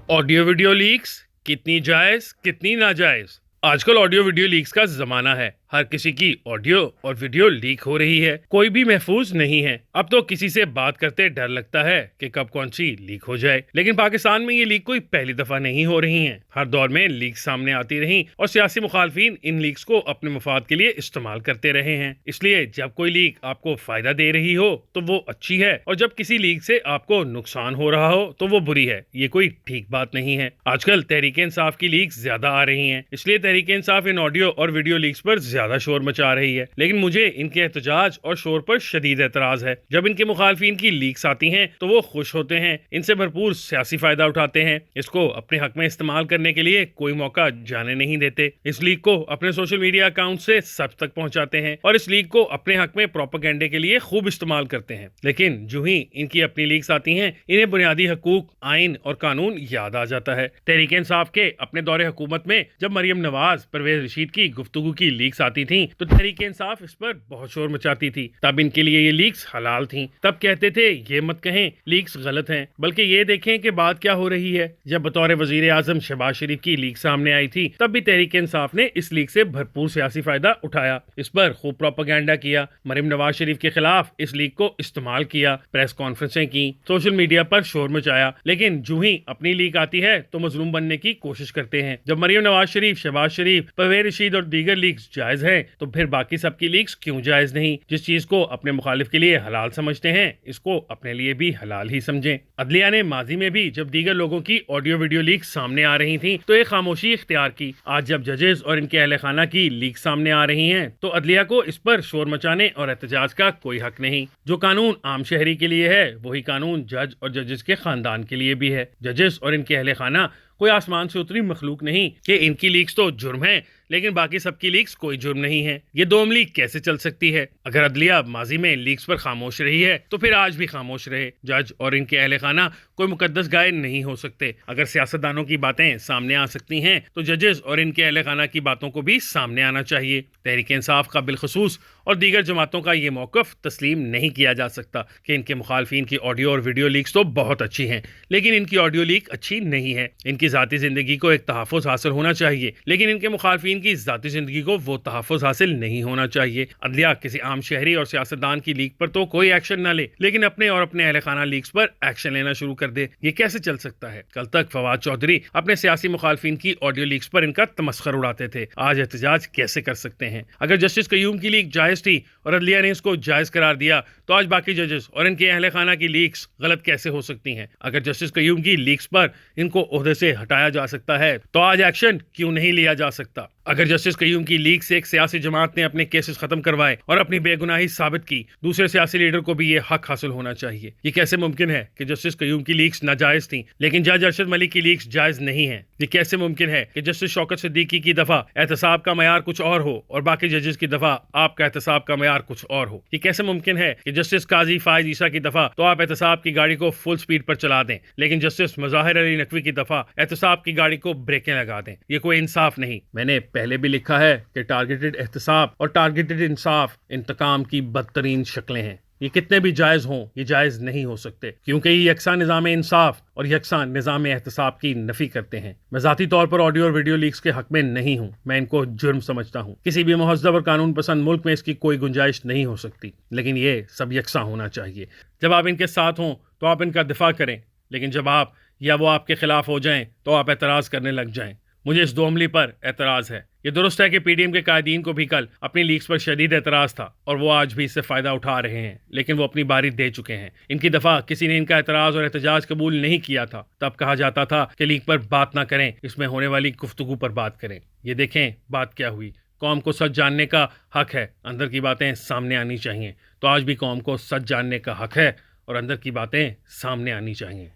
Audio video leaks कितनी जायज कितनी नाजायज। आजकल ऑडियो वीडियो लीक्स का जमाना है। हर किसी की ऑडियो और वीडियो लीक हो रही है, कोई भी महफूज नहीं है। अब तो किसी से बात करते डर लगता है कि कब कौन सी लीक हो जाए। लेकिन पाकिस्तान में ये लीक कोई पहली दफा नहीं हो रही हैं। हर दौर में लीक सामने आती रही और सियासी मुखालफिन इन लीक्स को अपने मुफाद के लिए इस्तेमाल करते रहे हैं। इसलिए जब कोई लीक आपको फायदा दे रही हो तो वो अच्छी है, और जब किसी लीक से आपको नुकसान हो रहा हो तो वो बुरी है। ये कोई ठीक बात नहीं है। आजकल तहरीक इंसाफ की लीक्स ज्यादा आ रही हैं, इसलिए तहरीक इंसाफ इन ऑडियो और वीडियो लीक्स पर ज्यादा शोर मचा रही है। लेकिन मुझे इनके एहतजाज और शोर पर शदीद एतराज है। जब इनके मुखालफिन की लीक्स आती हैं तो वो खुश होते हैं, इनसे भरपूर सियासी फायदा उठाते हैं, इसको अपने हक में इस्तेमाल करने के लिए कोई मौका जाने नहीं देते। इस लीक को अपने सोशल मीडिया अकाउंट से सब तक पहुंचाते हैं और इस लीक को अपने हक में प्रोपेगेंडे के लिए खूब इस्तेमाल करते हैं। लेकिन जो ही इनकी अपनी लीक्स आती हैं, इन्हें बुनियादी हकूक, आइन और कानून याद आ जाता है। तहरीक इंसाफ के अपने दौरे हुकूमत में जब मरियम नवाज, परवेज रशीद की गुफ्तगू की लीक्स आती थी तो तहरीक इंसाफ इस पर बहुत शोर मचाती थी। तब इनके लिए ये लीक्स हलाल थी। तब कहते थे ये मत कहें लीक्स गलत हैं, बल्कि ये देखें कि बात क्या हो रही है। जब बतौर वजीर आजम शहबाज शरीफ की लीक सामने आई थी तब भी तहरीक इंसाफ ने इस लीक से भरपूर सियासी फायदा उठाया, इस पर खूब प्रोपेगेंडा किया, मरियम नवाज शरीफ के खिलाफ इस लीक को इस्तेमाल किया, प्रेस कॉन्फ्रेंसें की, सोशल मीडिया पर शोर मचाया। लेकिन जो ही अपनी लीक आती है तो मजलूम बनने की कोशिश करते हैं। जब मरियम नवाज शरीफ, शहबाज शरीफ, परवेज रशीद और दीगर लीक्स जायज है तो फिर बाकी सबकी लीक्स क्यों जायज नहीं। जिस चीज को अपने मुखालिफ के लिए हलाल समझते हैं इसको अपने लिए भी हलाल ही समझें। अदलिया ने माजी में भी जब दीगर लोगों की ऑडियो वीडियो लीक सामने आ रही थी तो एक खामोशी इख्तियार की। आज जब जजेस और इनके अहले खाना की लीक सामने आ रही हैं तो अदलिया को इस पर शोर मचाने और एहतजाज का कोई हक नहीं। जो कानून आम शहरी के लिए है वही कानून जज और जजेस के खानदान के लिए भी है। जजेस और इनके अहले खाना कोई आसमान से उतरी मखलूक नहीं कि इनकी लीक्स तो जुर्म है लेकिन बाकी सबकी लीक्स कोई जुर्म नहीं है। ये दो लीक कैसे चल सकती है? अगर अदलिया माजी में लीक्स पर खामोश रही है तो फिर आज भी खामोश रहे। जज और इनके अहले खाना कोई मुकद्दस गाय नहीं हो सकते। अगर सियासतदानों की बातें सामने आ सकती हैं तो जजेस और इनके अहले खाना की बातों को भी सामने आना चाहिए। तहरीक इंसाफ का बिलखसूस और दीगर जमातों का ये मौकफ तस्लीम नहीं किया जा सकता कि इनके मुखालफिन की ऑडियो और वीडियो लीक्स तो बहुत अच्छी हैं लेकिन इनकी ऑडियो लीक अच्छी नहीं है। इनकी जाती जिंदगी को एक तहफ़्फ़ुज़ हासिल होना चाहिए लेकिन इनके मुखालफिन की जाती जिंदगी को वो तहफ़्फ़ुज़ हासिल नहीं होना चाहिए। अदलिया किसी आम शहरी और सियासतदान की लीक पर तो कोई एक्शन न ले लेकिन अपने और अपने अहले खाना लीक्स पर एक्शन लेना शुरू कर दे। ये कैसे चल सकता है? कल तक फवाद चौधरी अपने सियासी मुखालफिन की ऑडियो लीक्स पर इनका तमस्खर उड़ाते थे, आज एहतजाज कैसे कर सकते हैं? अगर जस्टिस कयूम की लीक जायज थी और अदलिया ने इसको जायज करार दिया तो आज बाकी जजेस और इनके अहले खाना की लीक्स गलत कैसे हो सकती हैं? अगर जस्टिस कयूम की लीक्स पर इनको ओहदे से हटाया जा सकता है तो आज एक्शन क्यों नहीं लिया जा सकता? अगर जस्टिस कयूम की लीक से एक सियासी जमात ने अपने केसेस खत्म करवाए और अपनी बेगुनाही साबित की, दूसरे सियासी लीडर को भी ये हक हासिल होना चाहिए। ये कैसे मुमकिन है कि जस्टिस कयूम की लीक्स नाजायज थी लेकिन जज अरशद मलिक की लीक्स जायज नहीं है? ये कैसे मुमकिन है कि जस्टिस शौकत सिद्दीकी की दफा एहतसाब का मयार कुछ और हो और बाकी जजेस की दफा आपका एहतसाब का मयार कुछ और हो? ये कैसे मुमकिन है कि जस्टिस काजी फायज ईसा की दफा तो आप एहतसाब की गाड़ी को फुल स्पीड पर चला दें लेकिन जस्टिस मुजाहिर अली नकवी की दफा एहतसाब की गाड़ी को ब्रेकें लगा दें? ये कोई इंसाफ नहीं। मैंने पहले भी लिखा है कि टारगेटेड एहतसाब और टारगेटेड इंसाफ इंतकाम की बदतरीन शक्लें हैं। ये कितने भी जायज हों ये जायज नहीं हो सकते क्योंकि ये यकसा निज़ाम इंसाफ और यकसा निज़ाम एहतसाब की नफी करते हैं। मैं ज़ाती तौर पर ऑडियो और वीडियो लीक्स के हक में नहीं हूँ, मैं इनको जुर्म समझता हूँ। किसी भी महज़ब और कानून पसंद मुल्क में इसकी कोई गुंजाइश नहीं हो सकती लेकिन ये सब यकसा होना चाहिए। जब आप इनके साथ हों तो आप इनका दिफा करें लेकिन जब आप या वो आपके खिलाफ हो जाएं तो आप एतराज़ करने लग जाएं। मुझे इस दो अमली पर एतराज़ है। ये दुरुस्त है कि पीडीएम के कायदीन को भी कल अपनी लीक्स पर शदीद एतराज़ था और वो आज भी इससे फ़ायदा उठा रहे हैं लेकिन वो अपनी बारी दे चुके हैं। इनकी दफ़ा किसी ने इनका एतराज़ और एहतजाज कबूल नहीं किया था। तब कहा जाता था कि लीक पर बात ना करें, इसमें होने वाली गुफ्तगू पर बात करें। ये देखें बात क्या हुई। कौम को सच जानने का हक है, अंदर की बातें सामने आनी चाहिए। तो आज भी कौम को सच जानने का हक है और अंदर की बातें सामने आनी चाहिए।